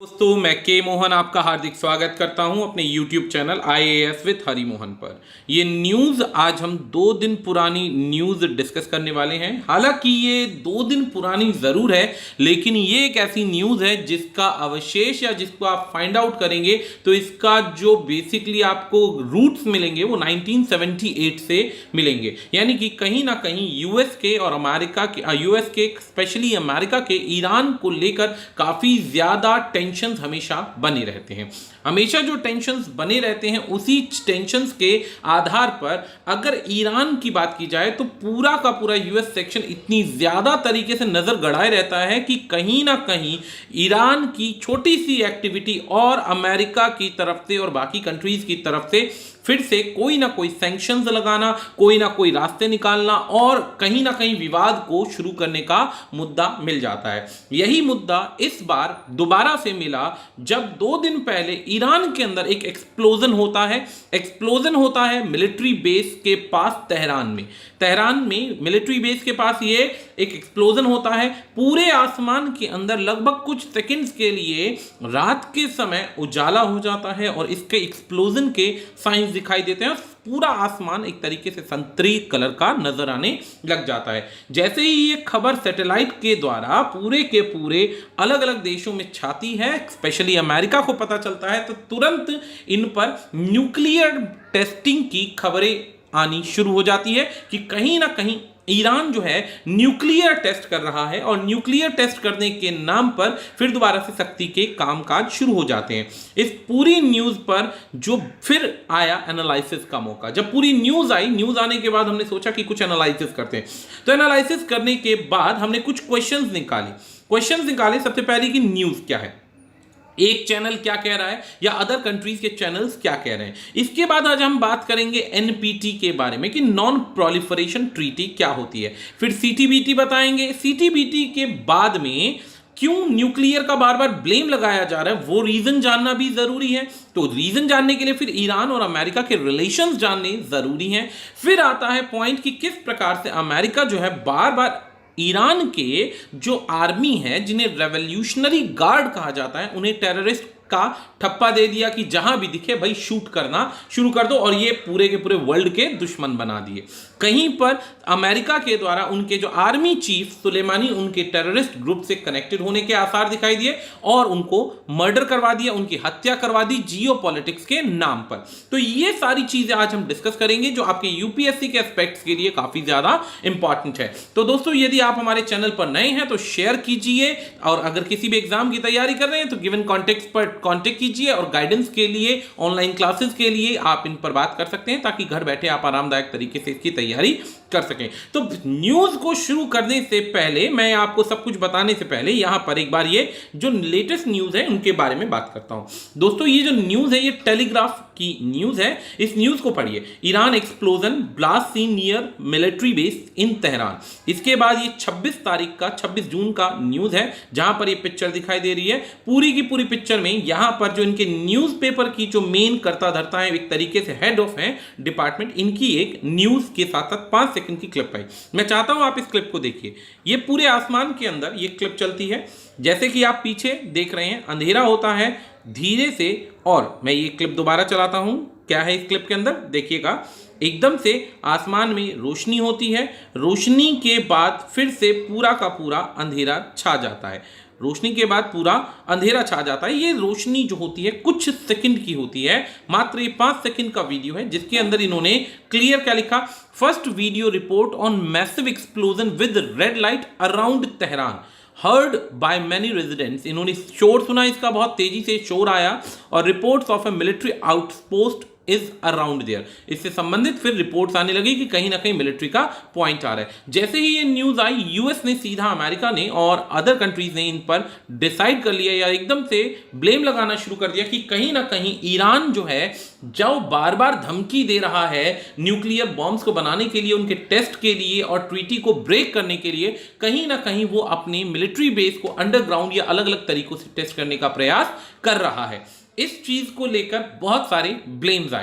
दोस्तों मैं के मोहन आपका हार्दिक स्वागत करता हूं अपने YouTube channel IAS with Hari Mohan पर। ये न्यूज़ आज हम 2 दिन पुरानी न्यूज़ डिस्कस करने वाले हैं। हालांकि ये 2 दिन पुरानी ज़रूर है, लेकिन ये एक ऐसी न्यूज़ है जिसका अवशेष या जिसको आप फाइंड आउट करेंगे तो इसका जो बेसिकली आपको रूट्स मिलेंगे वो 1978 से मिलेंगे। यानी कि कहीं ना कहीं यूएस के और अमेरिका के यूएस के स्पेशली अमेरिका के ईरान को लेकर काफ़ी ज़्यादा टेंशंस हमेशा बने रहते हैं। हमेशा जो टेंशंस बने रहते हैं उसी टेंशंस के आधार पर अगर ईरान की बात की जाए तो पूरा का पूरा यूएस सेक्शन इतनी ज़्यादा तरीके से नज़र गड़ाए रहता है कि कहीं ना कहीं ईरान की छोटी सी एक्टिविटी और अमेरिका की तरफ से और बाकी कंट्रीज़ की तरफ से फिर से कोई ना कोई सैंक्शंस लगाना, कोई ना कोई रास्ते निकालना और कहीं ना कहीं विवाद को शुरू करने का मुद्दा मिल जाता है। यही मुद्दा इस बार दोबारा से मिला जब 2 दिन पहले ईरान के अंदर एक एक्सप्लोजन होता है मिलिट्री बेस के पास तेहरान में मिलिट्री बेस के पास ये एक एक्सप्लोजन होता है। पूरे आसमान के अंदर लगभग कुछ सेकंड्स के लिए रात के समय उजाला हो जाता है और इसके एक्सप्लोजन के साइंस दिखाई देते हैं। पूरा आसमान एक तरीके से संतरी कलर का नजर आने लग जाता है। जैसे ही ये खबर सैटेलाइट के द्वारा पूरे के पूरे अलग अलग देशों में छाती है, स्पेशली अमेरिका को पता चलता है, तो तुरंत इन पर न्यूक्लियर टेस्टिंग की खबरें आनी शुरू हो जाती है कि कहीं ना कहीं ईरान जो है न्यूक्लियर टेस्ट कर रहा है और न्यूक्लियर टेस्ट करने के नाम पर फिर दोबारा से शक्ति के कामकाज शुरू हो जाते हैं। इस पूरी न्यूज़ पर जो फिर आया एनालिसिस का मौका, जब पूरी न्यूज़ आई, न्यूज़ आने के बाद हमने सोचा कि कुछ एनालिसिस करते हैं। तो एनालिसिस करने के बाद हमने कुछ क्वेश्चंस निकाले। सबसे पहले कि न्यूज़ क्या है, एक चैनल क्या कह रहा है या अदर कंट्रीज के चैनल्स क्या कह रहे हैं। इसके बाद आज हम बात करेंगे एनपीटी के बारे में कि नॉन प्रोलिफरेशन ट्रीटी क्या होती है। फिर सीटीबीटी बताएंगे। सीटीबीटी के बाद में क्यों न्यूक्लियर का बार बार ब्लेम लगाया जा रहा है वो रीजन जानना भी जरूरी है। तो रीजन जानने के लिए फिर ईरान और अमेरिका के रिलेशंस जानने जरूरी हैं। फिर आता है पॉइंट कि किस प्रकार से अमेरिका जो है बार बार ईरान के जो आर्मी है, जिन्हें रेवोल्यूशनरी गार्ड कहा जाता है, उन्हें टेररिस्ट का ठप्पा दे दिया कि जहां भी दिखे भाई शूट करना शुरू कर दो, और ये पूरे के पूरे वर्ल्ड के दुश्मन बना दिए। कहीं पर अमेरिका के द्वारा उनके जो आर्मी चीफ सुलेमानी उनके टेररिस्ट ग्रुप से कनेक्टेड होने के आसार दिखाई दिए और उनको मर्डर करवा दिया, उनकी हत्या करवा दी जियोपॉलिटिक्स के नाम पर। तो ये सारी चीजें आज हम डिस्कस करेंगे जो आपके यूपीएससी के एस्पेक्ट्स के लिए काफी ज्यादा इंपॉर्टेंट है। तो दोस्तों यदि आप हमारे चैनल पर नए हैं तो शेयर कीजिए, और अगर किसी भी एग्जाम की तैयारी कर रहे हैं तो गिवन कॉन्टेक्स्ट पर कांटेक्ट कीजिए, और गाइडेंस के लिए ऑनलाइन क्लासेस के लिए आप इन पर बात कर सकते हैं ताकि घर बैठे आप आरामदायक तरीके से इसकी तैयारी कर सकें। तो न्यूज़ को शुरू करने से पहले, मैं आपको सब कुछ बताने से पहले यहां पर एक बार ये जो लेटेस्ट न्यूज़ है उनके बारे में बात करता हूं। दोस्तों ये जो न्यूज़ है ये टेलीग्राफ की न्यूज़ है। इस न्यूज़ को पढ़िए। Iran explosion blast scene near military base in Tehran. इसके बाद ये 26 जून का न्यूज़ है जहां पर ये पिक्चर दिखाई दे रही है। पूरी की पूरी पिक्चर में यहां पर जो इनके न्यूज़पेपर की जो मेन करता धरता है, एक तरीके से हेड ऑफ है डिपार्टमेंट, इनकी एक न्यूज़ के साथ साथ 5 सेकंड की क्लिप आई। मैं चाहता हूं आप इस क्लिप को देखिए। ये पूरे आसमान के अंदर ये क्लिप चलती है, जैसे कि आप पीछे देख रहे हैं अंधेरा होता है धीरे से, और मैं ये क्लिप दोबारा चलाता हूं। क्या है इस क्लिप के अंदर देखिएगा, एकदम से आसमान में रोशनी होती है, रोशनी के बाद फिर से पूरा का पूरा अंधेरा छा जाता है। रोशनी के बाद पूरा अंधेरा छा जाता है। ये रोशनी जो होती है कुछ सेकंड की होती है, मात्र ये 5 सेकंड का वीडियो है जिसके अंदर इन्होंने क्लियर क्या लिखा, first video report on massive explosion with red light around Tehran heard by many residents. इन्होंने शोर सुना, इसका बहुत तेजी से शोर आया, और reports of a military outpost is around there. इससे संबंधित फिर रिपोर्ट्स आने लगी कि कहीं ना कहीं मिलिट्री का पॉइंट आ रहा है। जैसे ही ये न्यूज आई, यूएस ने सीधा, अमेरिका ने और अदर कंट्रीज ने इन पर डिसाइड कर लिया या एकदम से ब्लेम लगाना शुरू कर दिया कि कहीं ना कहीं ईरान जो है, जो बार बार धमकी दे रहा है न्यूक्लियर बॉम्ब्स को बनाने के लिए, उनके टेस्ट के लिए और ट्रीटी को ब्रेक करने के लिए, कहीं ना कहीं वो अपने मिलिट्री बेस को अंडरग्राउंड या अलग अलग तरीकों से टेस्ट करने का प्रयास कर रहा है। इस चीज को लेकर बहुत सारे ब्लेम्स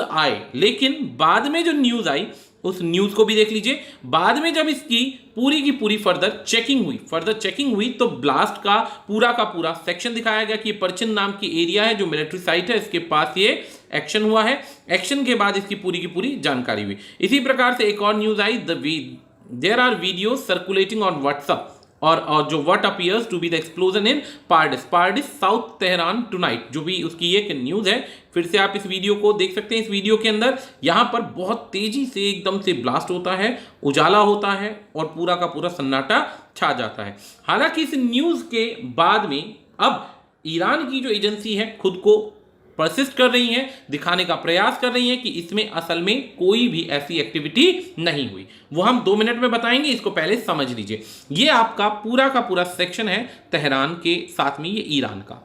आए, लेकिन बाद में जो न्यूज आई उस न्यूज को भी देख लीजिए। बाद में जब इसकी पूरी की पूरी फर्दर चेकिंग हुई तो ब्लास्ट का पूरा सेक्शन दिखाया गया कि परचिन नाम की एरिया है जो मिलिट्री साइट है, इसके पास ये एक्शन हुआ है। एक्शन के बाद इसकी पूरी की पूरी जानकारी हुई। इसी प्रकार से एक और न्यूज आई, there are video circulating on WhatsApp और जो what appears to be the explosion in Pardis south Tehran tonight, जो भी उसकी एक न्यूज है। फिर से आप इस वीडियो को देख सकते हैं। इस वीडियो के अंदर यहां पर बहुत तेजी से एकदम से ब्लास्ट होता है, उजाला होता है और पूरा का पूरा सन्नाटा छा जाता है। हालांकि इस न्यूज के बाद में अब ईरान की जो एजेंसी है खुद को परसिस्ट कर रही हैं, दिखाने का प्रयास कर रही हैं कि इसमें असल में कोई भी ऐसी एक्टिविटी नहीं हुई। वो हम 2 मिनट में बताएंगे, इसको पहले समझ लीजिए। ये आपका पूरा का पूरा सेक्शन है तेहरान के साथ में ये ईरान का।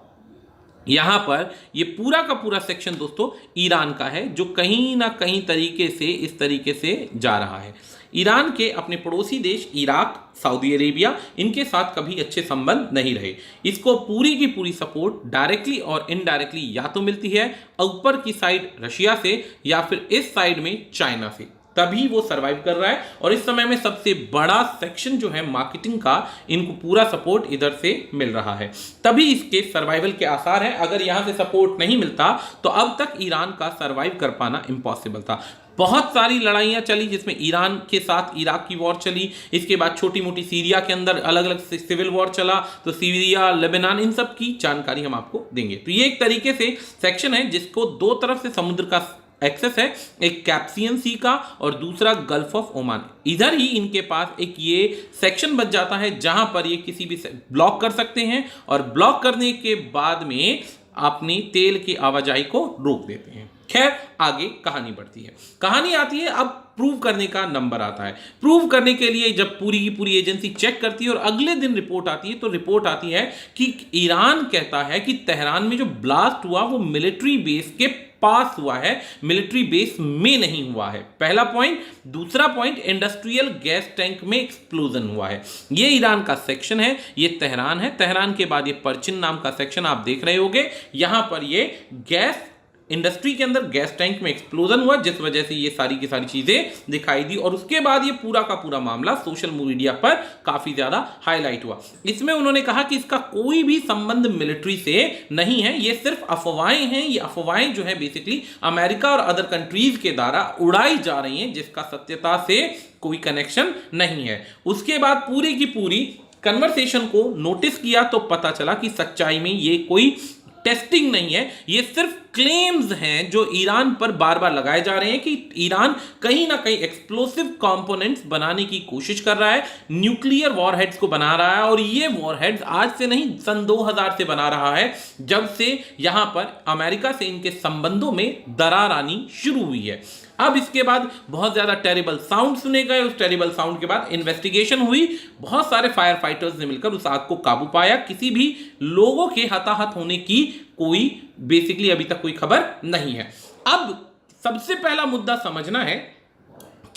यहां पर ये पूरा का पूरा सेक्शन दोस्तों ईरान का है, जो कहीं ना कहीं तरीके से इस तरीके से जा रहा है। ईरान के अपने पड़ोसी देश इराक, सऊदी अरेबिया, इनके साथ कभी अच्छे संबंध नहीं रहे। इसको पूरी की पूरी सपोर्ट डायरेक्टली और इनडायरेक्टली या तो मिलती है ऊपर की साइड रशिया से या फिर इस साइड में चाइना से, तभी वो सरवाइव कर रहा है। और इस समय में सबसे बड़ा सेक्शन जो है मार्केटिंग का, इनको पूरा सपोर्ट इधर से मिल रहा है, तभी इसके सर्वाइवल के आसार हैं। अगर यहां से सपोर्ट नहीं मिलता तो अब तक ईरान का सर्वाइव कर पाना इम्पॉसिबल था। बहुत सारी लड़ाइयां चली, जिसमें ईरान के साथ इराक की वॉर चली, इसके बाद छोटी मोटी सीरिया के अंदर अलग अलग सिविल वॉर चला, तो सीरिया, लेबनान, इन सब की जानकारी हम आपको देंगे। तो ये एक तरीके से सेक्शन है जिसको 2 तरफ से समुद्र का एक्सेस है, एक कैप्सियन सी का और दूसरा गल्फ ऑफ ओमान। इधर ही इनके पास एक ये सेक्शन बच जाता है जहां पर ये किसी भी ब्लॉक कर सकते हैं और ब्लॉक करने के बाद में अपनी तेल की आवाजाही को रोक देते हैं। खैर, आगे कहानी बढ़ती है, कहानी आती है अब प्रूव करने का नंबर आता है। प्रूव करने के लिए जब पूरी की पूरी एजेंसी चेक करती है और अगले दिन रिपोर्ट आती है, तो रिपोर्ट आती है कि ईरान कहता है कि तेहरान में जो ब्लास्ट हुआ वो मिलिट्री बेस के पास हुआ है, मिलिट्री बेस में नहीं हुआ है। पहला पॉइंट। दूसरा पॉइंट, इंडस्ट्रियल गैस टैंक में एक्सप्लोजन हुआ है। ये ईरान का सेक्शन है, ये तेहरान है। तेहरान के बाद ये परचिन नाम का सेक्शन आप देख रहे होंगे, यहां पर ये गैस इंडस्ट्री के अंदर गैस टैंक में एक्सप्लोजन हुआ, जिस वजह से ये सारी की सारी चीजें दिखाई दी और उसके बाद ये पूरा का पूरा मामला सोशल मीडिया पर काफी ज्यादा हाईलाइट हुआ। इसमें उन्होंने कहा कि इसका कोई भी संबंध मिलिट्री से नहीं है, ये सिर्फ अफवाहें हैं। ये अफवाहें जो है बेसिकली अमेरिका और अदर कंट्रीज के द्वारा उड़ाई जा रही हैं, जिसका सत्यता से कोई कनेक्शन नहीं है। उसके बाद पूरी की पूरी कन्वर्सेशन को नोटिस किया तो पता चला कि सच्चाई में ये कोई टेस्टिंग नहीं है, ये सिर्फ क्लेम्स हैं जो ईरान पर बार बार लगाए जा रहे हैं कि ईरान कहीं ना कहीं एक्सप्लोसिव कंपोनेंट्स बनाने की कोशिश कर रहा है, न्यूक्लियर वॉरहेड्स को बना रहा है। और ये वॉरहेड्स आज से नहीं, सन 2000 से बना रहा है, जब से यहां पर अमेरिका से इनके संबंधों में दरार आनी शुरू हुई है। अब इसके बाद बहुत ज्यादा टेरिबल साउंड सुने गए। उस टेरिबल साउंड के बाद इन्वेस्टिगेशन हुई, बहुत सारे फायर फाइटर्स ने मिलकर उस आग को काबू पाया। किसी भी लोगों के हताहत होने की कोई बेसिकली अभी तक कोई खबर नहीं है। अब सबसे पहला मुद्दा समझना है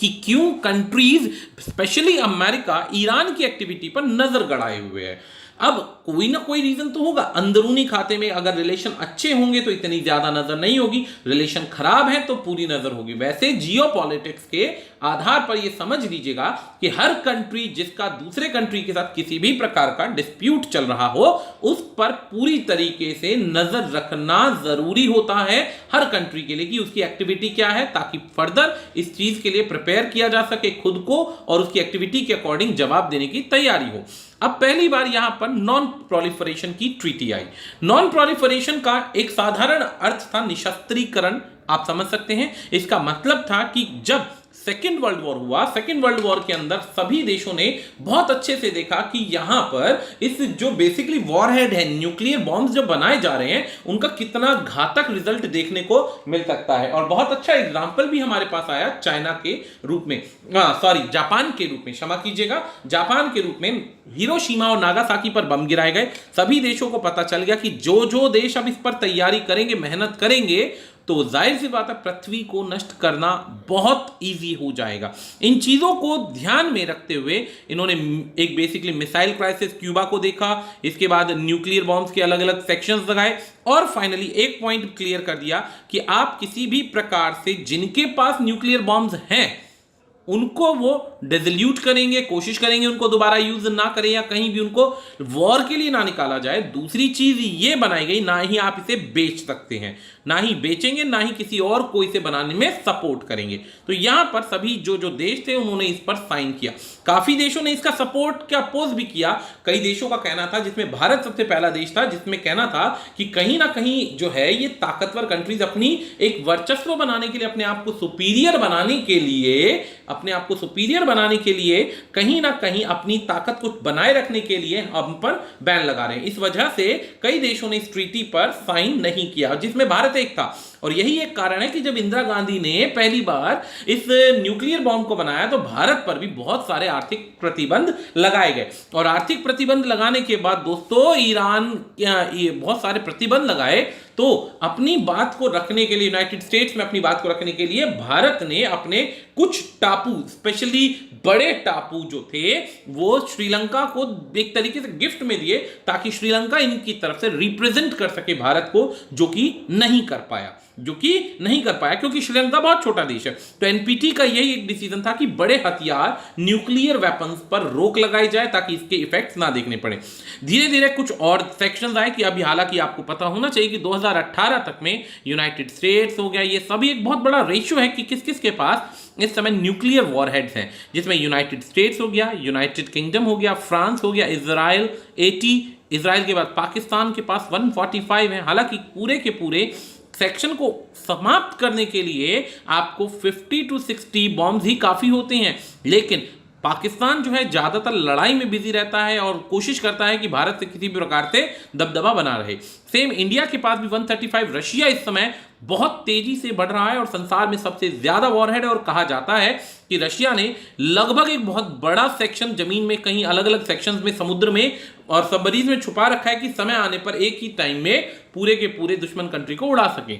कि क्यों कंट्रीज स्पेशली अमेरिका ईरान की एक्टिविटी पर नजर गड़ाए हुए है। अब कोई ना कोई रीजन तो होगा। अंदरूनी खाते में अगर रिलेशन अच्छे होंगे तो इतनी ज्यादा नजर नहीं होगी, रिलेशन खराब है तो पूरी नजर होगी। वैसे जियोपॉलिटिक्स के आधार पर यह समझ लीजिएगा कि हर कंट्री जिसका दूसरे कंट्री के साथ किसी भी प्रकार का डिस्प्यूट चल रहा हो, उस पर पूरी तरीके से नजर रखना जरूरी होता है हर कंट्री के लिए कि उसकी एक्टिविटी क्या है, ताकि फर्दर इस चीज के लिए प्रिपेयर किया जा सके खुद को और उसकी एक्टिविटी के अकॉर्डिंग जवाब देने की तैयारी हो। अब पहली बार यहां पर नॉन प्रोलिफरेशन की ट्रीटी आई। नॉन प्रोलिफरेशन का एक साधारण अर्थ था निशस्त्रीकरण, आप समझ सकते हैं। इसका मतलब था कि जब सेकेंड वर्ल्ड वॉर हुआ, सेकेंड वर्ल्ड वॉर के अंदर सभी देशों ने बहुत अच्छे से देखा कि यहां पर इस जो बेसिकली वॉरहेड है, न्यूक्लियर बॉम्ब्स जो बनाए जा रहे हैं, उनका कितना घातक रिजल्ट देखने को मिल सकता है। और बहुत अच्छा एग्जांपल भी हमारे पास आया चाइना के रूप में, जापान के रूप में, क्षमा कीजिएगा, जापान के रूप में हिरोशिमा और नागासाकी पर बम गिराए गए। सभी देशों को पता चल गया कि जो जो देश अब इस पर तैयारी करेंगे, मेहनत करेंगे, तो जाहिर सी बात है पृथ्वी को नष्ट करना बहुत इजी हो जाएगा। इन चीजों को ध्यान में रखते हुए इन्होंने एक बेसिकली मिसाइल क्राइसिस क्यूबा को देखा, इसके बाद न्यूक्लियर बॉम्ब्स के अलग अलग सेक्शंस लगाए और फाइनली एक पॉइंट क्लियर कर दिया कि आप किसी भी प्रकार से जिनके पास न्यूक्लियर बॉम्ब्स हैं उनको वो डिसल्यूट करेंगे, कोशिश करेंगे उनको दोबारा यूज ना करें या कहीं भी उनको वॉर के लिए ना निकाला जाए। दूसरी चीज ये बनाई गई, ना ही आप इसे बेच सकते हैं, ना ही बेचेंगे, ना ही किसी और को इसे बनाने में सपोर्ट करेंगे। तो यहां पर सभी जो जो देश थे उन्होंने इस पर साइन किया। काफी देशों ने इसका सपोर्ट का अपोज भी किया। कई देशों का कहना था, जिसमें भारत सबसे पहला देश था, जिसमें कहना था कि कहीं ना कहीं जो है ये ताकतवर कंट्रीज अपनी एक वर्चस्व बनाने के लिए, अपने आप को सुपीरियर बनाने के लिए, अपने आप को सुपीरियर बनाने के लिए कहीं ना कहीं अपनी ताकत को बनाए रखने के लिए हम पर बैन लगा रहे हैं। इस वजह से कई देशों ने इस ट्रीटी पर साइन नहीं किया, जिसमें भारत एक था। और यही एक कारण है कि जब इंदिरा गांधी ने पहली बार इस न्यूक्लियर बॉम्ब को बनाया तो भारत पर भी बहुत सारे आर्थिक प्रतिबंध लगाए गए। और आर्थिक प्रतिबंध लगाने के बाद दोस्तों ईरान बहुत सारे प्रतिबंध लगाए, तो अपनी बात को रखने के लिए, यूनाइटेड स्टेट्स में अपनी बात को रखने के लिए भारत ने अपने कुछ टापू, स्पेशली बड़े टापू जो थे, वो श्रीलंका को एक तरीके से गिफ्ट में दिए, ताकि श्रीलंका इनकी तरफ से रिप्रेजेंट कर सके भारत को, जो कि नहीं कर पाया क्योंकि श्रीलंका बहुत छोटा देश है। तो एनपीटी का यही एक डिसीजन था कि बड़े हथियार, न्यूक्लियर वेपन्स पर रोक लगाई जाए ताकि इसके इफेक्ट्स ना देखने पड़े। धीरे धीरे कुछ और सेक्शंस आए कि अभी, हालांकि आपको पता होना चाहिए कि 2018 तक में यूनाइटेड स्टेट्स हो गया, ये सभी एक बहुत बड़ा रेशियो है कि किस किस के पास इस समय न्यूक्लियर वॉरहेड्स हैं, जिसमें यूनाइटेड स्टेट्स हो गया, यूनाइटेड किंगडम हो गया, फ्रांस हो गया, इजराइल 80, इजराइल के बाद पाकिस्तान के पास 145 है। हालांकि पूरे के पूरे सेक्शन को समाप्त करने के लिए आपको 50 to 60 बॉम्ब्स ही काफी होते हैं, लेकिन पाकिस्तान जो है ज्यादातर लड़ाई में बिजी रहता है और कोशिश करता है कि भारत से किसी भी प्रकार से दबदबा बना रहे। सेम इंडिया के पास भी 135, रशिया इस समय बहुत तेजी से बढ़ रहा है और संसार में सबसे ज्यादा वॉरहेड है। और कहा जाता है कि रशिया ने लगभग एक बहुत बड़ा सेक्शन जमीन में, कहीं अलग अलग सेक्शंस में, समुद्र में और सबमरीन में छुपा रखा है कि समय आने पर एक ही टाइम में पूरे के पूरे दुश्मन कंट्री को उड़ा सके।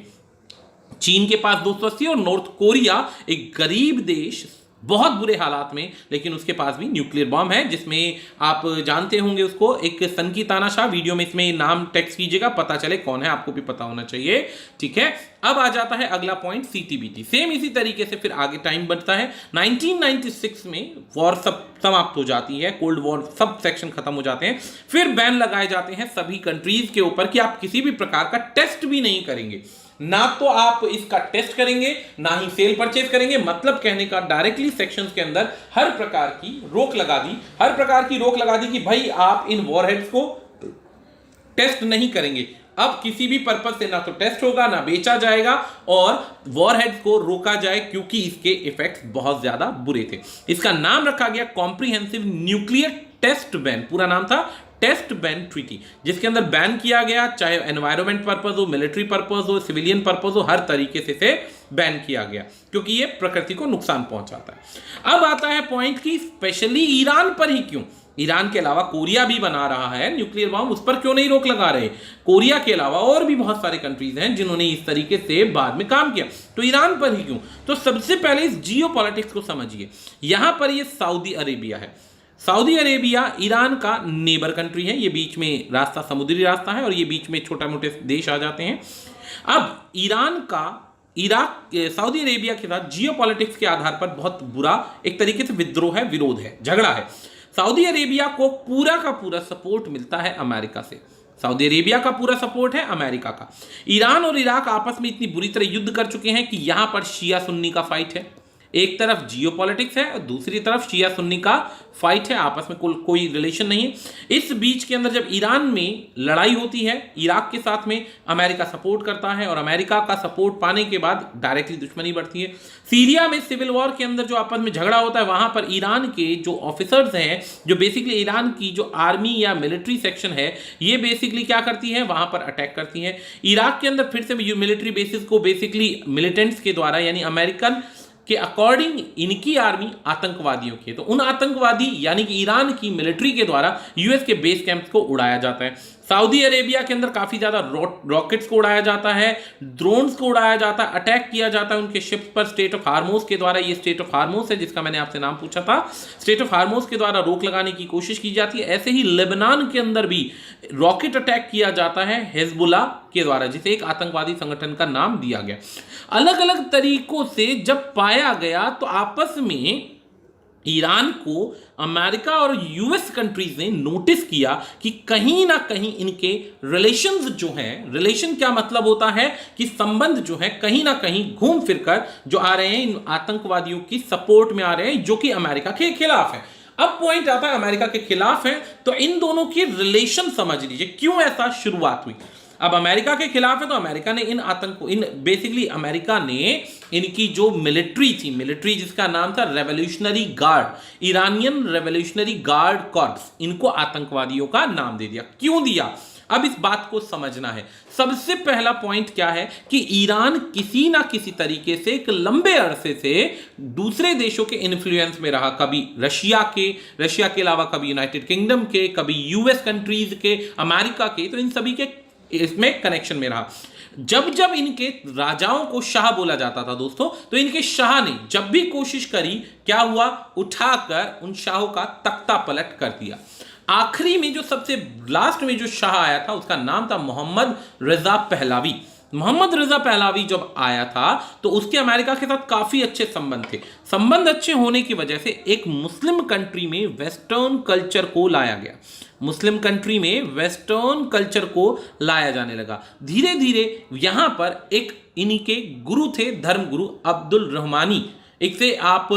चीन के पास 280 और नॉर्थ कोरिया एक गरीब देश, बहुत बुरे हालात में, लेकिन उसके पास भी न्यूक्लियर बॉम्ब है, जिसमें आप जानते होंगे उसको, एक सनकी तानाशाह, वीडियो में इसमें नाम टेक्स्ट कीजिएगा, पता चले कौन है, आपको भी पता होना चाहिए। ठीक है, अब आ जाता है अगला पॉइंट, सीटीबीटी। सेम इसी तरीके से फिर आगे टाइम बढ़ता है। 1996 में वॉर सब समाप्त हो जाती है, कोल्ड वॉर सब सेक्शन खत्म हो जाते हैं। फिर बैन लगाए जाते हैं सभी कंट्रीज के ऊपर कि आप किसी भी प्रकार का टेस्ट भी नहीं करेंगे, ना तो आप इसका टेस्ट करेंगे, ना ही सेल परचेज करेंगे। मतलब कहने का, डायरेक्टली सेक्शंस के अंदर हर प्रकार की रोक लगा दी कि भाई आप इन वॉरहेड्स को टेस्ट नहीं करेंगे। अब किसी भी पर्पस से ना तो टेस्ट होगा, ना बेचा जाएगा, और वॉरहेड्स को रोका जाए क्योंकि इसके इफेक्ट्स बहुत ज्यादा बुरे थे। इसका नाम रखा गया कॉम्प्रिहेंसिव न्यूक्लियर टेस्ट बैन, पूरा नाम था टेस्ट बैन ट्रीटी, जिसके अंदर बैन किया गया, चाहे एनवायरमेंट पर्पस हो, मिलिट्री पर्पस हो, सिविलियन पर्पस हो, हर तरीके से इसे बैन किया गया क्योंकि ये प्रकृति को नुकसान पहुंचाता है। अब आता है पॉइंट कि स्पेशली ईरान पर ही क्यों? ईरान के अलावा कोरिया भी बना रहा है न्यूक्लियर बॉम्ब, उस पर क्यों नहीं रोक लगा रहे? कोरिया के अलावा और भी बहुत सारे कंट्रीज हैं जिन्होंने इस तरीके से बाद में काम किया, तो ईरान पर ही क्यों? तो सबसे पहले इस जियोपॉलिटिक्स को समझिए। यहां पर ये सऊदी अरेबिया है। सऊदी अरेबिया ईरान का नेबर कंट्री है, ये बीच में रास्ता, समुद्री रास्ता है, और ये बीच में छोटे मोटे देश आ जाते हैं। अब ईरान का सऊदी अरेबिया के साथ जियोपॉलिटिक्स के आधार पर बहुत बुरा एक तरीके से विद्रोह है, विरोध है, झगड़ा है। सऊदी अरेबिया को पूरा का पूरा सपोर्ट मिलता है अमेरिका से, सऊदी अरेबिया का पूरा सपोर्ट है अमेरिका का। ईरान और इराक आपस में इतनी बुरी तरह युद्ध कर चुके हैं कि यहां पर शिया सुन्नी का फाइट है। एक तरफ जियोपॉलिटिक्स है और दूसरी तरफ शिया सुन्नी का फाइट है, आपस में कोई रिलेशन नहीं है। इस बीच के अंदर जब ईरान में लड़ाई होती है इराक के साथ में, अमेरिका सपोर्ट करता है और अमेरिका का सपोर्ट पाने के बाद डायरेक्टली दुश्मनी बढ़ती है। सीरिया में सिविल वॉर के अंदर जो आपस में झगड़ा होता है, वहां पर ईरान के जो ऑफिसर्स हैं, जो बेसिकली ईरान की जो आर्मी या मिलिट्री सेक्शन है, ये बेसिकली क्या करती है, वहां पर अटैक करती है। इराक के अंदर फिर से मिलिट्री बेसिस को बेसिकली मिलिटेंट्स के द्वारा, यानी अमेरिकन के अकॉर्डिंग इनकी आर्मी आतंकवादियों की है, तो उन आतंकवादी यानी कि ईरान की मिलिट्री के द्वारा यूएस के बेस कैंप्स को उड़ाया जाता है। सऊदी अरेबिया के अंदर काफी ज्यादा रॉकेट्स को उड़ाया जाता है, ड्रोन्स को उड़ाया जाता है, अटैक किया जाता है उनके शिप्स पर स्टेट ऑफ हार्मोज के द्वारा। ये स्टेट ऑफ हार्मोज है जिसका मैंने आपसे नाम पूछा था, स्टेट ऑफ हार्मोज के द्वारा रोक लगाने की कोशिश की जाती है। ऐसे ही लेबनान के अंदर भी रॉकेट अटैक किया जाता है हिजबुल्लाह के द्वारा, जिसे एक आतंकवादी संगठन का नाम दिया गया। अलग अलग तरीकों से जब पाया गया तो आपस में ईरान को अमेरिका और यूएस कंट्रीज ने नोटिस किया कि कहीं ना कहीं इनके रिलेशंस जो हैं, रिलेशन क्या मतलब होता है कि संबंध जो है कहीं ना कहीं घूम फिरकर जो आ रहे हैं इन आतंकवादियों की सपोर्ट में आ रहे हैं जो कि अमेरिका के खिलाफ है। अब पॉइंट आता है अमेरिका के खिलाफ है तो इन दोनों की रिलेशन समझ लीजिए क्यों ऐसा शुरुआत हुई। अब अमेरिका के खिलाफ है तो अमेरिका ने बेसिकली अमेरिका ने इनकी जो मिलिट्री जिसका नाम था revolutionary guard, Iranian revolutionary guard corps, इनको आतंकवादियों का नाम दे दिया। क्यों दिया? अब इस बात को समझना है। सबसे पहला पॉइंट क्या है कि ईरान किसी ना किसी तरीके से एक लंबे अरसे से दूसरे देशों के इन्फ्लुएंस में रहा, कभी रशिया के अलावा कभी यूनाइटेड किंगडम के, कभी यूएस कंट्रीज के, अमेरिका के, तो इन सभी के इसमें कनेक्शन में रहा। जब जब इनके राजाओं को शाह बोला जाता था दोस्तों, तो इनके शाह ने जब भी कोशिश करी, क्या हुआ, उठाकर उन शाहों का तख्ता पलट कर दिया। आखिरी में जो सबसे लास्ट में जो शाह आया था उसका नाम था Mohammad Reza Pahlavi. Mohammad Reza Pahlavi जब आया था तो उसके अमेरिका के साथ काफी अच्छे संबंध थे। संबंध अच्छे होने की वजह से एक मुस्लिम कंट्री में वेस्टर्न कल्चर को लाया गया, मुस्लिम कंट्री में वेस्टर्न कल्चर को लाया जाने लगा। धीरे धीरे यहां पर एक इन्हीं के गुरु थे, धर्म गुरु अब्दुल रहमानी। एक से आप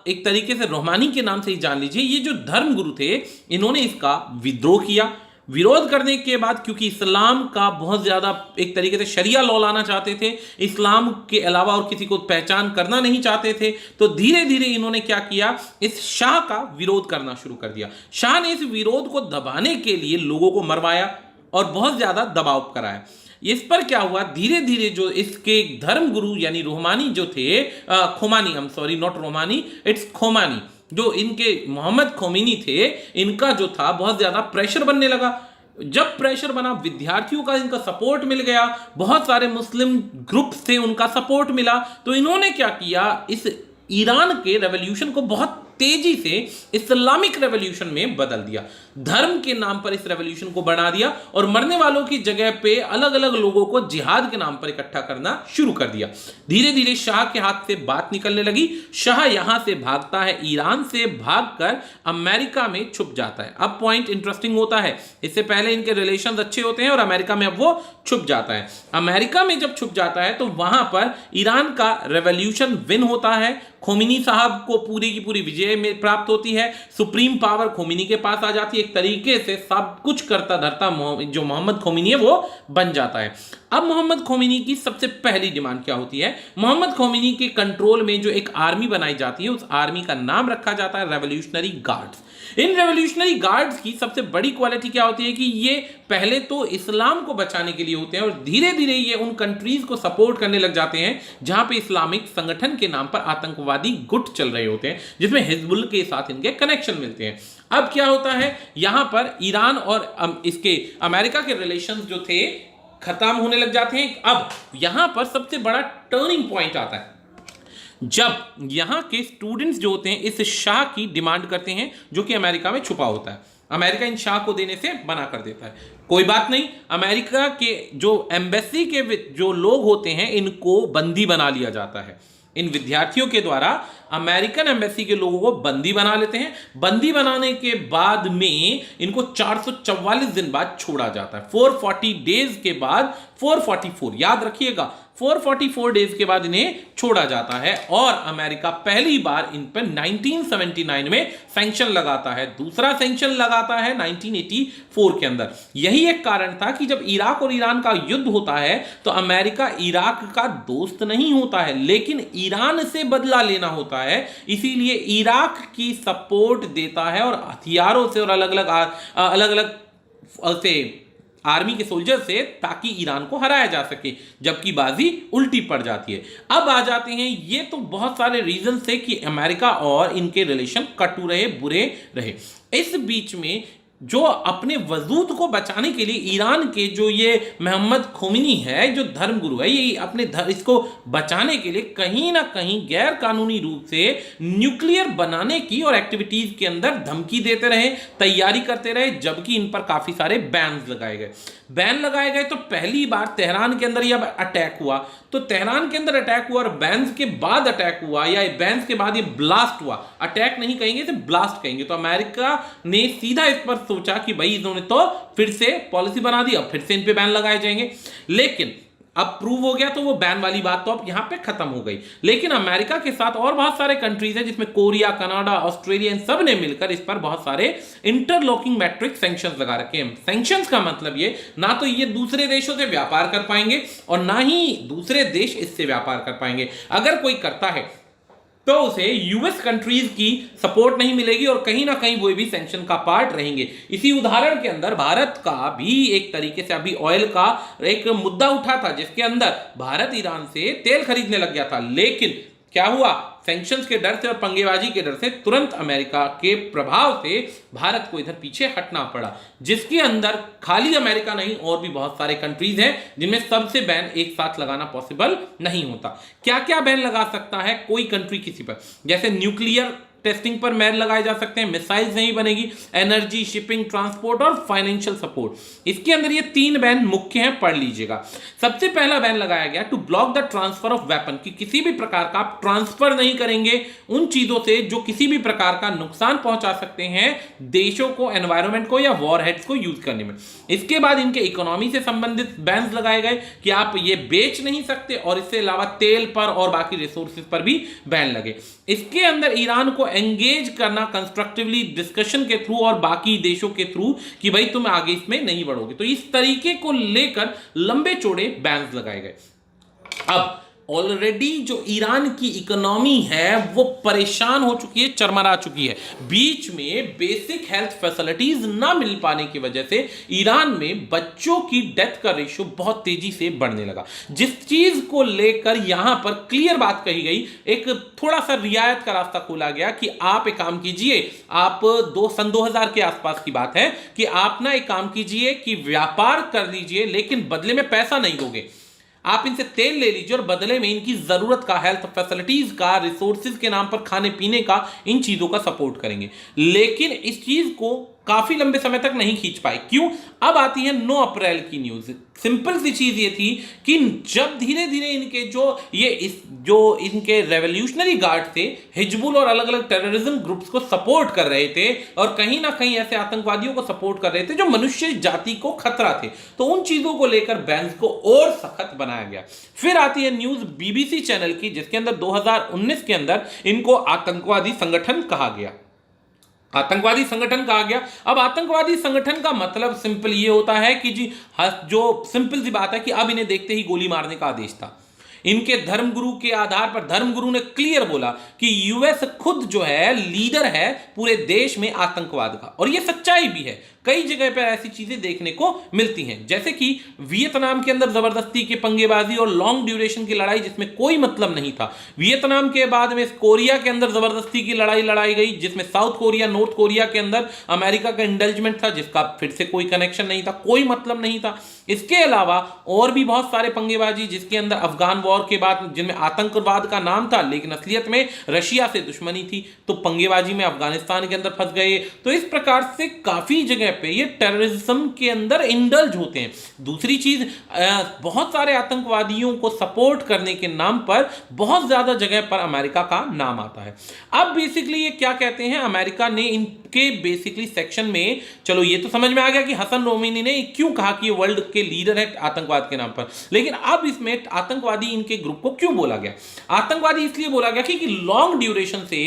एक तरीके से रहमानी के नाम से ही जान लीजिए। ये जो धर्म गुरु थे इन्होंने इसका विद्रोह किया। विरोध करने के बाद, क्योंकि इस्लाम का बहुत ज्यादा एक तरीके से शरिया लॉ लाना चाहते थे, इस्लाम के अलावा और किसी को पहचान करना नहीं चाहते थे, तो धीरे धीरे इन्होंने क्या किया, इस शाह का विरोध करना शुरू कर दिया। शाह ने इस विरोध को दबाने के लिए लोगों को मरवाया और बहुत ज्यादा दबाव कराया। इस पर क्या हुआ, धीरे धीरे जो इसके धर्म गुरु यानी रोहमानी जो थे, खोमानी, नॉट रोमानी, इट्स खोमानी, जो इनके मोहम्मद खोमेनी थे, इनका जो था बहुत ज्यादा प्रेशर बनने लगा। जब प्रेशर बना, विद्यार्थियों का इनका सपोर्ट मिल गया, बहुत सारे मुस्लिम ग्रुप्स थे उनका सपोर्ट मिला, तो इन्होंने क्या किया, इस ईरान के रेवोल्यूशन को बहुत तेजी से इस्लामिक रेवोल्यूशन में बदल दिया। धर्म के नाम पर इस रेवोल्यूशन को बढ़ा दिया और मरने वालों की जगह पे अलग अलग लोगों को जिहाद के नाम पर इकट्ठा करना शुरू कर दिया। धीरे धीरे शाह के हाथ से बात निकलने लगी। शाह यहां से भागता है, ईरान से भागकर अमेरिका में छुप जाता है। अब पॉइंट इंटरेस्टिंग होता है, इससे पहले इनके रिलेशंस अच्छे होते हैं और अमेरिका में अब वो छुप जाता है। अमेरिका में जब छुप जाता है तो वहां पर ईरान का रेवोल्यूशन विन होता है। खोमेनी साहब को पूरी की पूरी विजय में प्राप्त होती है। सुप्रीम पावर खोमेनी के पास आ जाती है। एक तरीके से सब कुछ करता धरता जो मोहम्मद खोमेनी है वो बन जाता है। अब मोहम्मद खोमेनी की सबसे पहली डिमांड क्या होती है, मोहम्मद खोमेनी के कंट्रोल में जो एक आर्मी बनाई जाती है, उस आर्मी का नाम रखा जाता है रेवोल्यूशनरी गार्ड्स। इन रेवोल्यूशनरी गार्ड्स की सबसे बड़ी क्वालिटी क्या होती है कि ये पहले तो इस्लाम को बचाने के लिए होते हैं और धीरे धीरे ये उन कंट्रीज को सपोर्ट करने लग जाते हैं जहां पे इस्लामिक संगठन के नाम पर आतंकवादी गुट चल रहे होते हैं, जिसमें हिजबुल के साथ इनके कनेक्शन मिलते हैं। अब क्या होता है, यहां पर ईरान और इसके अमेरिका के रिलेशंस जो थे खत्म होने लग जाते हैं। अब यहां पर सबसे बड़ा टर्निंग पॉइंट आता है जब यहां के स्टूडेंट्स जो होते हैं इस शाह की डिमांड करते हैं जो कि अमेरिका में छुपा होता है। अमेरिका इन शाह को देने से मना कर देता है। कोई बात नहीं, अमेरिका के जो एम्बेसी के जो लोग होते हैं इनको बंदी बना लिया जाता है। इन विद्यार्थियों के द्वारा अमेरिकन एम्बेसी के लोगों को बंदी बना लेते हैं। बंदी बनाने के बाद में इनको 444 दिन बाद छोड़ा जाता है। 440 डेज के बाद, 444 याद रखिएगा, 444 डेज के बाद इन्हें छोड़ा जाता है और अमेरिका पहली बार इन पर 1979 में सैंक्शन लगाता है। दूसरा सैंक्शन लगाता है 1984 के अंदर। यही एक कारण था कि जब इराक और ईरान का युद्ध होता है तो अमेरिका इराक का दोस्त नहीं होता है, लेकिन ईरान से बदला लेना होता है। इसीलिए इराक की सपोर्ट देता है और हथियारों से और अलग अलग से आर्मी के सोल्जर से, ताकि ईरान को हराया जा सके, जबकि बाजी उल्टी पड़ जाती है। अब आ जाते हैं, ये तो बहुत सारे रीजन थे कि अमेरिका और इनके रिलेशन कटु रहे, बुरे रहे। इस बीच में जो अपने वजूद को बचाने के लिए ईरान के जो ये मोहम्मद खोमेनी है, जो धर्मगुरु है, ये अपने इसको बचाने के लिए कहीं ना कहीं गैर कानूनी रूप से न्यूक्लियर बनाने की और एक्टिविटीज के अंदर धमकी देते रहे, तैयारी करते रहे, जबकि इन पर काफी सारे बैन लगाए गए। तो पहली बार तेहरान के अंदर यह अटैक हुआ, तो तेहरान के अंदर अटैक हुआ और बैन्स के बाद अटैक हुआ, या बैन्स के बाद ये ब्लास्ट हुआ, अटैक नहीं कहेंगे तो ब्लास्ट कहेंगे। तो अमेरिका ने सीधा इस पर सोचा कि भाई इन्होंने तो फिर से पॉलिसी बना दी, अब फिर से इन पे बैन लगाए जाएंगे। लेकिन अब प्रूव हो गया, तो वो बैन वाली बात तो अब यहां पे खत्म हो गई। लेकिन अमेरिका के साथ और बहुत सारे कंट्रीज हैं, जिसमें कोरिया, कनाडा, ऑस्ट्रेलिया, इन सब ने मिलकर इस पर बहुत सारे इंटरलॉकिंग मैट्रिक सैंक्शंस लगा रखे हैं। सैंक्शंस का मतलब ये, ना तो ये दूसरे देशों से व्यापार कर पाएंगे और ना ही दूसरे देश इससे व्यापार कर पाएंगे। अगर कोई करता है तो उसे यूएस कंट्रीज की सपोर्ट नहीं मिलेगी और कहीं ना कहीं वो भी सैंक्शन का पार्ट रहेंगे। इसी उदाहरण के अंदर भारत का भी एक तरीके से अभी ऑयल का एक मुद्दा उठा था, जिसके अंदर भारत ईरान से तेल खरीदने लग गया था। लेकिन क्या हुआ, सैंक्शंस के डर से और पंगेबाजी के डर से तुरंत अमेरिका के प्रभाव से भारत को इधर पीछे हटना पड़ा, जिसके अंदर खाली अमेरिका नहीं और भी बहुत सारे कंट्रीज हैं जिनमें सबसे बैन एक साथ लगाना पॉसिबल नहीं होता। क्या क्या बैन लगा सकता है कोई कंट्री किसी पर, जैसे न्यूक्लियर टेस्टिंग पर बैन लगाए जा सकते हैं, मिसाइल्स नहीं बनेगी, एनर्जी, शिपिंग, ट्रांसपोर्ट और फाइनेंशियल सपोर्ट। इसके अंदर ये 3 बैन मुख्य हैं, पढ़ लीजिएगा। सबसे पहला बैन लगाया गया to block the transfer of weapon, कि किसी भी प्रकार का आप ट्रांसफर नहीं करेंगे उन चीजों से जो किसी भी प्रकार का नुकसान पहुंचा सकते हैं देशों को, एनवायरमेंट को या वॉरहेड्स को यूज करने में। इसके बाद इनके इकोनॉमी से संबंधित बैन लगाए गए कि आप ये बेच नहीं सकते, और इसके अलावा तेल पर और बाकी रिसोर्सेज पर भी बैन लगे। इसके अंदर ईरान को एंगेज करना कंस्ट्रक्टिवली डिस्कशन के थ्रू और बाकी देशों के थ्रू कि भाई तुम आगे इसमें नहीं बढ़ोगे। तो इस तरीके को लेकर लंबे चौड़े बैन लगाए गए। अब ऑलरेडी जो ईरान की इकोनॉमी है वो परेशान हो चुकी है, चरमरा चुकी है। बीच में बेसिक हेल्थ फैसिलिटीज ना मिल पाने की वजह से ईरान में बच्चों की डेथ का रेशियो बहुत तेजी से बढ़ने लगा, जिस चीज को लेकर यहां पर क्लियर बात कही गई, एक थोड़ा सा रियायत का रास्ता खोला गया कि आप एक काम कीजिए, आप सन 2000 के आसपास की बात है कि आप ना एक काम कीजिए कि व्यापार कर लीजिए, लेकिन बदले में पैसा नहीं दोगे, आप इनसे तेल ले लीजिए और बदले में इनकी जरूरत का, हेल्थ फैसिलिटीज का, रिसोर्सेज के नाम पर खाने पीने का, इन चीजों का सपोर्ट करेंगे। लेकिन इस चीज को काफी लंबे समय तक नहीं खींच पाए। क्यों? अब आती है 9 अप्रैल की न्यूज। सिंपल सी चीज ये थी कि जब धीरे धीरे इनके जो इनके रेवोल्यूशनरी गार्ड थे, हिजबुल और अलग अलग टेररिज्म ग्रुप्स को सपोर्ट कर रहे थे और कहीं ना कहीं ऐसे आतंकवादियों को सपोर्ट कर रहे थे जो मनुष्य जाति को खतरा थे, तो उन चीजों को लेकर बैन्स को और सख्त बनाया गया। फिर आती है न्यूज बीबीसी चैनल की, जिसके अंदर 2019 के अंदर इनको आतंकवादी संगठन कहा गया। आतंकवादी संगठन कहा गया। अब आतंकवादी संगठन का मतलब सिंपल ये होता है कि जी जो सिंपल सी बात है कि अब इन्हें देखते ही गोली मारने का आदेश था। इनके धर्मगुरु के आधार पर धर्मगुरु ने क्लियर बोला कि यूएस खुद जो है लीडर है पूरे देश में आतंकवाद का, और ये सच्चाई भी है। कई जगह पर ऐसी चीजें देखने को मिलती हैं, जैसे कि वियतनाम के अंदर जबरदस्ती की पंगेबाजी और लॉन्ग ड्यूरेशन की लड़ाई जिसमें कोई मतलब नहीं था। वियतनाम के बाद में कोरिया के अंदर जबरदस्ती की लड़ाई लड़ाई गई, जिसमें साउथ कोरिया, नॉर्थ कोरिया के अंदर अमेरिका का इंडल्जमेंट था, जिसका फिर से कोई कनेक्शन नहीं था, कोई मतलब नहीं था। इसके अलावा और भी बहुत सारे पंगेबाजी, जिसके अंदर अफगान वॉर के बाद जिनमें आतंकवाद का नाम था लेकिन असलियत में रशिया से दुश्मनी थी, तो पंगेबाजी में अफगानिस्तान के अंदर फंस गए। तो इस प्रकार से काफी जगह पे ये टेररिज्म के अंदर इंडल्ज होते हैं। दूसरी चीज, बहुत सारे आतंकवादियों को सपोर्ट करने के नाम पर बहुत ज्यादा जगह पर अमेरिका का नाम आता है। अब बेसिकली ये क्या कहते हैं, अमेरिका ने इनके बेसिकली सेक्शन में, चलो ये तो समझ में आ गया कि हसन रोमानी ने क्यों कहा कि ये वर्ल्ड के लीडर है आतंकवाद के नाम पर, लेकिन अब इसमें आतंकवादी इनके ग्रुप को क्यों बोला गया? आतंकवादी इसलिए बोला गया कि लॉन्ग ड्यूरेशन से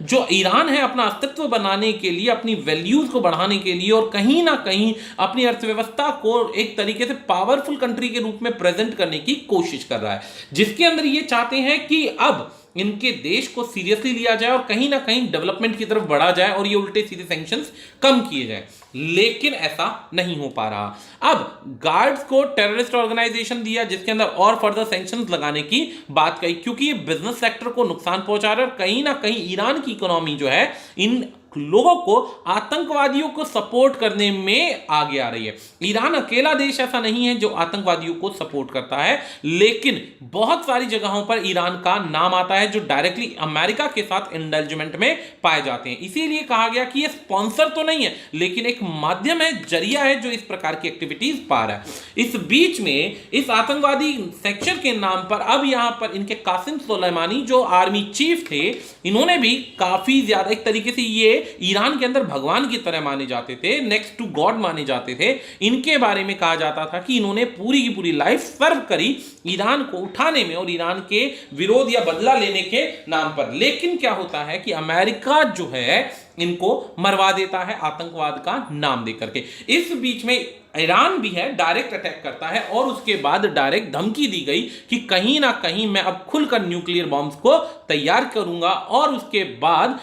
जो ईरान है अपना अस्तित्व बनाने के लिए, अपनी वैल्यूज को बढ़ाने के लिए और कहीं ना कहीं अपनी अर्थव्यवस्था को एक तरीके से पावरफुल कंट्री के रूप में प्रेजेंट करने की कोशिश कर रहा है, जिसके अंदर ये चाहते हैं कि अब इनके देश को सीरियसली लिया जाए और कहीं ना कहीं डेवलपमेंट की तरफ बढ़ा जाए और ये उल्टे सीधे सैंक्शंस कम किए जाए, लेकिन ऐसा नहीं हो पा रहा। अब गार्ड्स को टेररिस्ट ऑर्गेनाइजेशन दिया, जिसके अंदर और फर्दर सैंक्शंस लगाने की बात कही, क्योंकि ये बिजनेस सेक्टर को नुकसान पहुंचा रहा है और कहीं ना कहीं ईरान की इकोनॉमी जो है इन लोगों को आतंकवादियों को सपोर्ट करने में आगे आ रही है। ईरान अकेला देश ऐसा नहीं है जो आतंकवादियों को सपोर्ट करता है, लेकिन बहुत सारी जगहों पर ईरान का नाम आता है जो डायरेक्टली अमेरिका के साथ इंडल्जमेंट में पाए जाते हैं। इसीलिए कहा गया कि ये स्पॉन्सर तो नहीं है, लेकिन एक माध्यम है, जरिया है जो इस प्रकार की एक्टिविटीज पा रहा है। इस बीच में इस आतंकवादी सेक्शन के नाम पर अब यहां पर इनके कासिम सुलेमानी जो आर्मी चीफ थे, इन्होंने भी काफी ज्यादा, एक तरीके से ये ईरान के अंदर भगवान की तरह माने जाते थे, नेक्स्ट टू गॉड माने जाते थे। इनके बारे में कहा जाता था कि इन्होंने पूरी की पूरी लाइफ सर्व करी ईरान को उठाने में और ईरान के विरोध या बदला लेने के नाम पर। लेकिन क्या होता है कि अमेरिका जो है इनको मरवा देता है आतंकवाद का नाम देकर के। इस बीच में ईरान भी है, डायरेक्ट अटैक करता है और उसके बाद डायरेक्ट धमकी दी गई कि कहीं ना कहीं मैं अब खुलकर न्यूक्लियर बॉम्ब्स को तैयार करूंगा और उसके बाद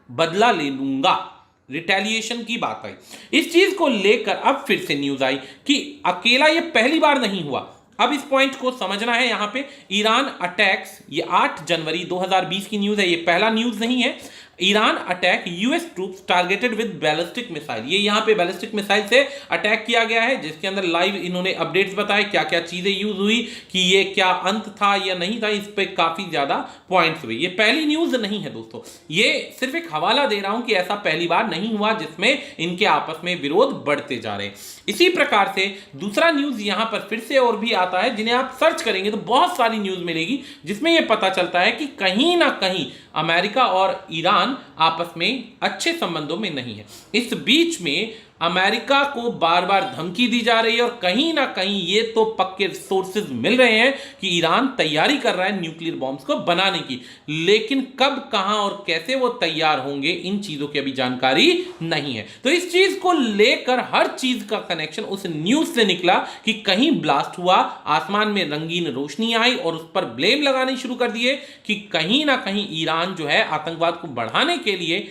बदला ले लूंगा। रिटेलिएशन की बात आई। इस चीज को लेकर अब फिर से न्यूज आई कि अकेला ये पहली बार नहीं हुआ। अब इस पॉइंट को समझना है। यहां पे ईरान अटैक्स, ये 8 जनवरी 2020 की न्यूज है, ये पहला न्यूज नहीं है। Iran attack US troops targeted with ballistic missile, ये यहां पे बैलिस्टिक मिसाइल से अटैक किया गया है, जिसके अंदर लाइव इन्होंने अपडेट्स बताए क्या क्या चीजें यूज हुई, कि ये क्या अंत था या नहीं था, इस पे काफी ज्यादा पॉइंट्स हुए। ये पहली न्यूज नहीं है दोस्तों, ये सिर्फ एक हवाला दे रहा हूं कि ऐसा पहली बार नहीं हुआ जिसमें इनके आपस में विरोध बढ़ते जा रहे हैं। इसी प्रकार से दूसरा न्यूज यहां पर फिर से और भी आता है, जिन्हें आप सर्च करेंगे तो बहुत सारी न्यूज मिलेगी, जिसमें यह पता चलता है कि कहीं ना कहीं अमेरिका और ईरान आपस में अच्छे संबंधों में नहीं है। इस बीच में अमेरिका को बार बार धमकी दी जा रही है और कहीं ना कहीं ये तो पक्के सोर्सेज मिल रहे हैं कि ईरान तैयारी कर रहा है न्यूक्लियर बॉम्ब्स को बनाने की, लेकिन कब, कहां और कैसे वो तैयार होंगे, इन चीजों की अभी जानकारी नहीं है। तो इस चीज को लेकर हर चीज का कनेक्शन उस न्यूज से निकला कि कहीं ब्लास्ट हुआ, आसमान में रंगीन रोशनी आई और उस पर ब्लेम लगाने शुरू कर दिए कि कहीं ना कहीं ईरान जो है आतंकवाद को बढ़ाने के लिए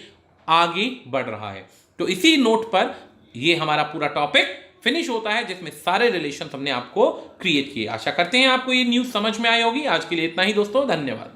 आगे बढ़ रहा है। तो इसी नोट पर ये हमारा पूरा टॉपिक फिनिश होता है, जिसमें सारे रिलेशन हमने आपको क्रिएट किए। आशा करते हैं आपको ये न्यूज समझ में आई होगी। आज के लिए इतना ही दोस्तों, धन्यवाद।